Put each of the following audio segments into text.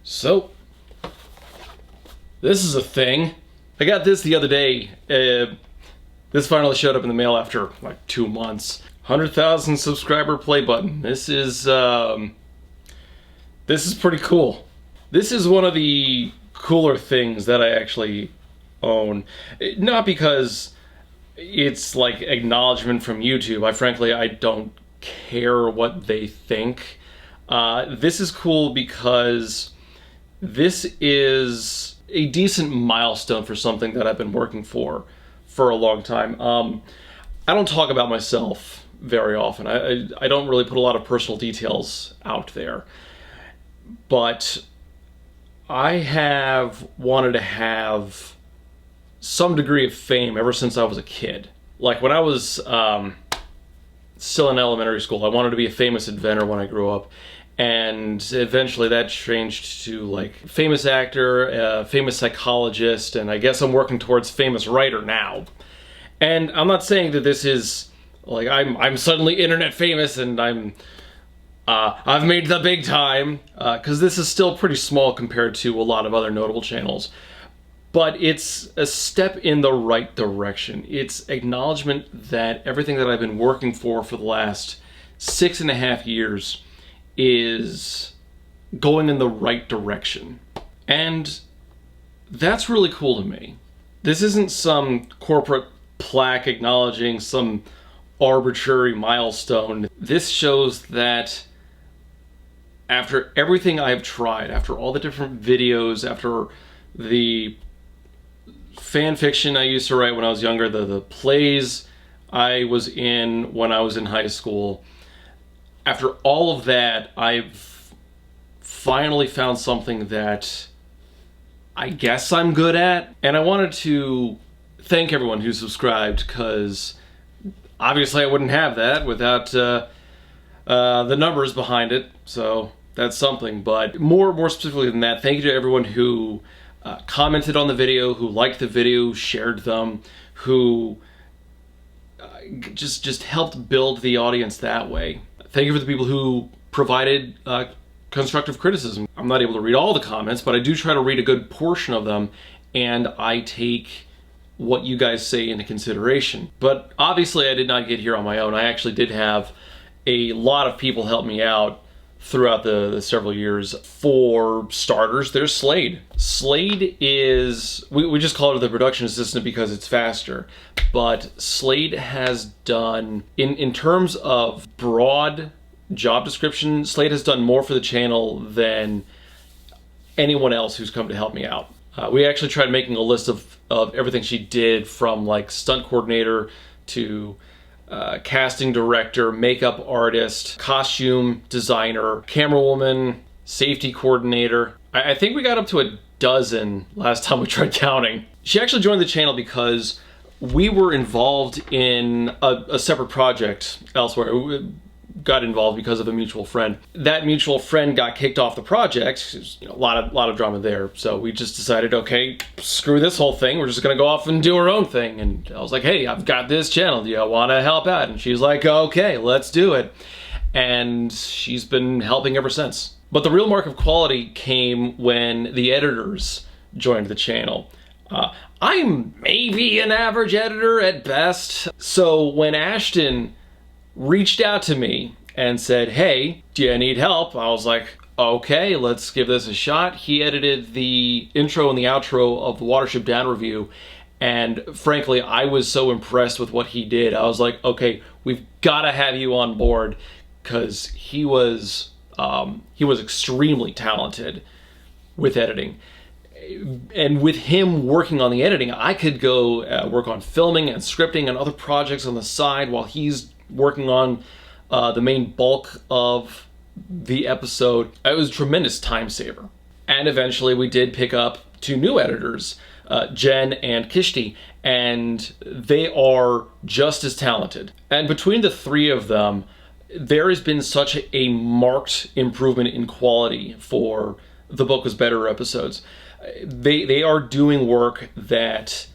So, this is a thing. I got this the other day. This finally showed up in the mail after like 2 months. 100,000 subscriber play button. This is pretty cool. This is one of the cooler things that I actually own. Not because it's like acknowledgement from YouTube. I don't care what they think. This is cool because this is a decent milestone for something that I've been working for a long time. I don't talk about myself very often. I don't really put a lot of personal details out there. But I have wanted to have some degree of fame ever since I was a kid. Like when I was still in elementary school, I wanted to be a famous inventor when I grew up. And eventually that changed to like famous actor, famous psychologist, and I guess I'm working towards famous writer now. And I'm not saying that this is like I'm suddenly internet famous and I've made the big time, because this is still pretty small compared to a lot of other notable channels. But it's a step in the right direction. It's acknowledgement that everything that I've been working for the last 6.5 years is going in the right direction. And that's really cool to me. This isn't some corporate plaque acknowledging some arbitrary milestone. This shows that after everything I've tried, after all the different videos, after the fan fiction I used to write when I was younger, the plays I was in when I was in high school, after all of that, I've finally found something that I guess I'm good at. And I wanted to thank everyone who subscribed, because obviously I wouldn't have that without the numbers behind it. So that's something. But more specifically than that, thank you to everyone who commented on the video, who liked the video, shared them, who just helped build the audience that way. Thank you for the people who provided constructive criticism. I'm not able to read all the comments, but I do try to read a good portion of them, and I take what you guys say into consideration. But obviously I did not get here on my own. I actually did have a lot of people help me out throughout the several years. For starters, there's Slade. Slade is, we just call her the production assistant because it's faster, but Slade has done, in terms of broad job description, Slade has done more for the channel than anyone else who's come to help me out. We actually tried making a list of everything she did, from like stunt coordinator to casting director, makeup artist, costume designer, camera woman, safety coordinator. I think we got up to a dozen last time we tried counting. She actually joined the channel because we were involved in a separate project elsewhere. We got involved because of a mutual friend. That mutual friend got kicked off the project. A lot of drama there. So we just decided, okay, screw this whole thing. We're just gonna go off and do our own thing. And I was like, hey, I've got this channel. Do you want to help out? And she's like, okay, let's do it. And she's been helping ever since. But the real mark of quality came when the editors joined the channel. I'm maybe an average editor at best. So when Ashton reached out to me and said, hey, do you need help? I was like, okay, let's give this a shot. He edited the intro and the outro of the Watership Down review, and frankly, I was so impressed with what he did. I was like, okay, we've got to have you on board, because he was extremely talented with editing. And with him working on the editing, I could go work on filming and scripting and other projects on the side while he's working on the main bulk of the episode. It was a tremendous time saver. And eventually we did pick up 2 new editors, Jen and Kishti, and they are just as talented. And between the 3 of them, there has been such a marked improvement in quality for The Book Was Better episodes. They are doing work that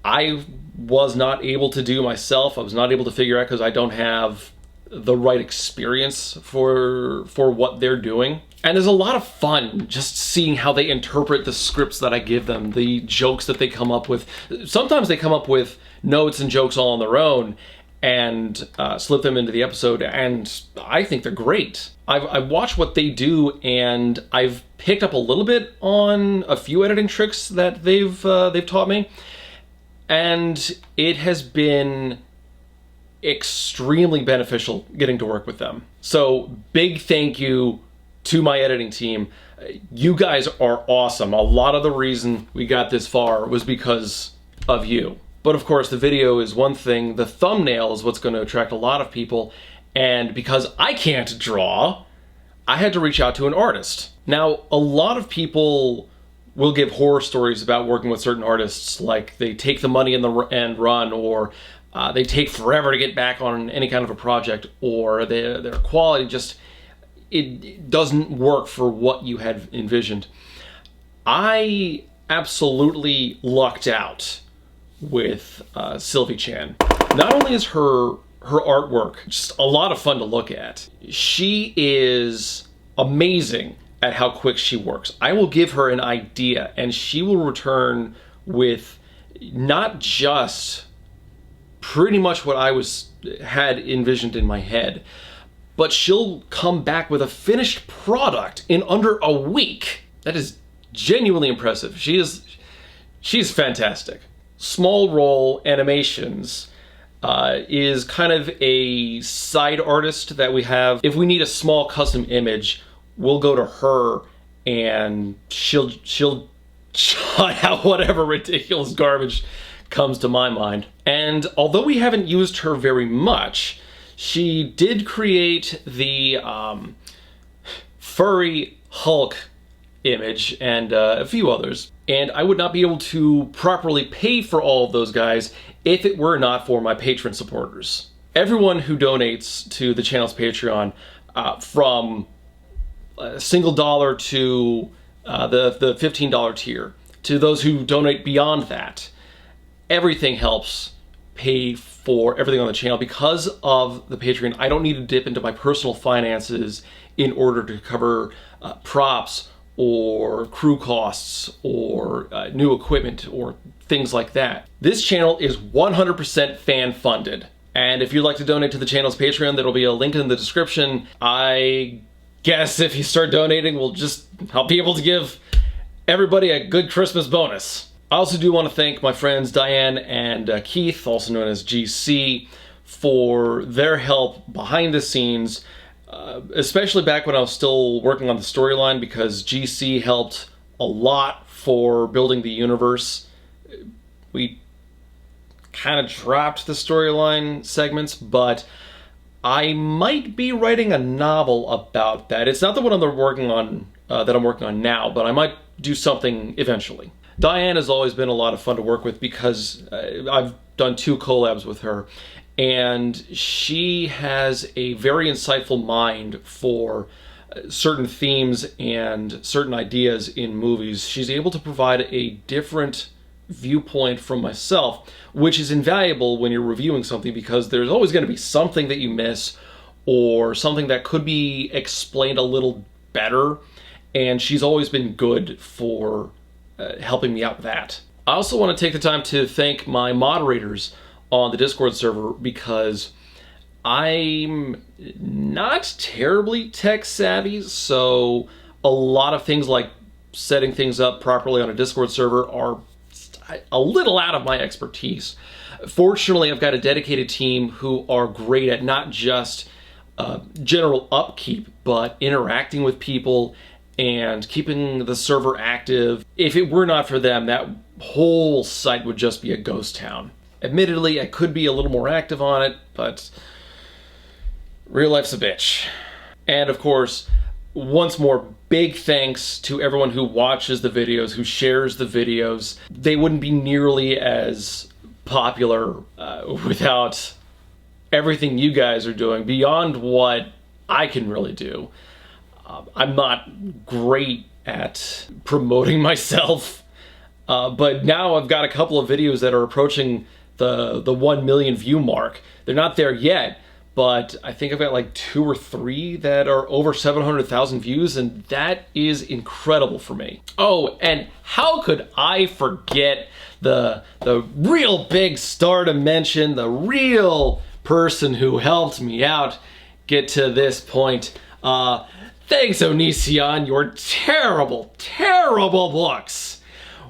I was not able to do myself. I was not able to figure out because I don't have the right experience for what they're doing. And there's a lot of fun just seeing how they interpret the scripts that I give them, the jokes that they come up with. Sometimes they come up with notes and jokes all on their own and slip them into the episode, and I think they're great. I've watched what they do, and I've picked up a little bit on a few editing tricks that they've taught me, and it has been extremely beneficial getting to work with them. So big thank you to my editing team. You guys are awesome. A lot of the reason we got this far was because of you. But of course, the video is one thing. The thumbnail is what's going to attract a lot of people. And because I can't draw, I had to reach out to an artist. Now, a lot of people will give horror stories about working with certain artists, like they take the money and run, or they take forever to get back on any kind of a project, or their quality just, it doesn't work for what you had envisioned. I absolutely lucked out with Sylvie Chan. Not only is her artwork just a lot of fun to look at, she is amazing at how quick she works. I will give her an idea and she will return with not just pretty much what I had envisioned in my head, but she'll come back with a finished product in under a week. That is genuinely impressive. She's fantastic. Small Roll Animations is kind of a side artist that we have. If we need a small custom image, we'll go to her and she'll shut out whatever ridiculous garbage comes to my mind. And although we haven't used her very much, she did create the furry Hulk image and a few others. And I would not be able to properly pay for all of those guys if it were not for my patron supporters. Everyone who donates to the channel's Patreon, from a single dollar to the $15 tier, to those who donate beyond that, everything helps pay for everything on the channel. Because of the Patreon, I don't need to dip into my personal finances in order to cover props or crew costs or new equipment or things like that. This channel is 100% fan funded. And if you'd like to donate to the channel's Patreon, there'll be a link in the description. I guess if you start donating, I'll be able to give everybody a good Christmas bonus. I also do want to thank my friends Diane and Keith, also known as GC, for their help behind the scenes, especially back when I was still working on the storyline, because GC helped a lot for building the universe. We kind of dropped the storyline segments, but I might be writing a novel about that. It's not the one I'm working on now, but I might do something eventually. Diane has always been a lot of fun to work with because I've done 2 collabs with her, and she has a very insightful mind for certain themes and certain ideas in movies. She's able to provide a different viewpoint from myself, which is invaluable when you're reviewing something, because there's always going to be something that you miss or something that could be explained a little better, and she's always been good for helping me out with that. I also want to take the time to thank my moderators on the Discord server, because I'm not terribly tech savvy, so a lot of things like setting things up properly on a Discord server are a little out of my expertise. Fortunately, I've got a dedicated team who are great at not just general upkeep, but interacting with people and keeping the server active. If it were not for them, that whole site would just be a ghost town. Admittedly, I could be a little more active on it, but real life's a bitch. And of course, once more, big thanks to everyone who watches the videos, who shares the videos. They wouldn't be nearly as popular without everything you guys are doing beyond what I can really do. I'm not great at promoting myself, but now I've got a couple of videos that are approaching the 1 million view mark. They're not there yet, but I think I've got like 2 or 3 that are over 700,000 views, and that is incredible for me. Oh, and how could I forget the real big star to mention, the real person who helped me out get to this point. Thanks, Onision. Your terrible, terrible books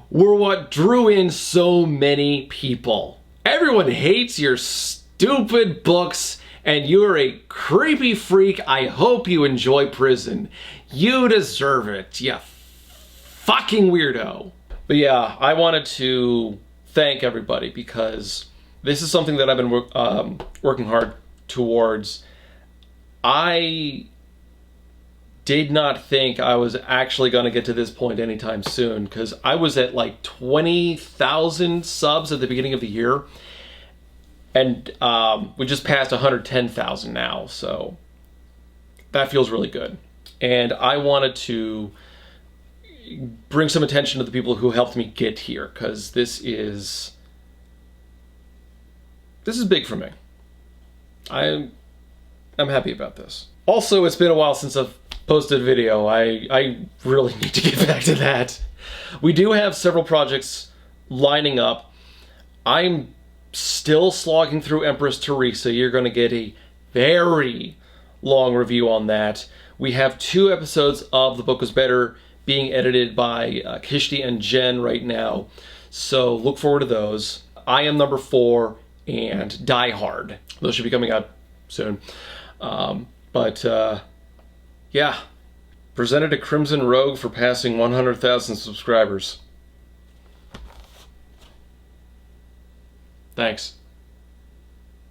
were what drew in so many people. Everyone hates your stupid books, and you're a creepy freak. I hope you enjoy prison. You deserve it, you fucking weirdo. But yeah, I wanted to thank everybody because this is something that I've been working hard towards. I did not think I was actually going to get to this point anytime soon, because I was at like 20,000 subs at the beginning of the year, and we just passed 110,000 now, so that feels really good. And I wanted to bring some attention to the people who helped me get here, because this is big for me. I'm happy about this. Also, it's been a while since I've posted a video. I really need to get back to that. We do have several projects lining up. I'm still slogging through Empress Teresa. You're going to get a very long review on that. We have 2 episodes of The Book Was Better being edited by Kishti and Jen right now, so look forward to those. I Am Number 4 and Die Hard. Those should be coming out soon. Yeah, presented to Crimson Rogue for passing 100,000 subscribers. Thanks.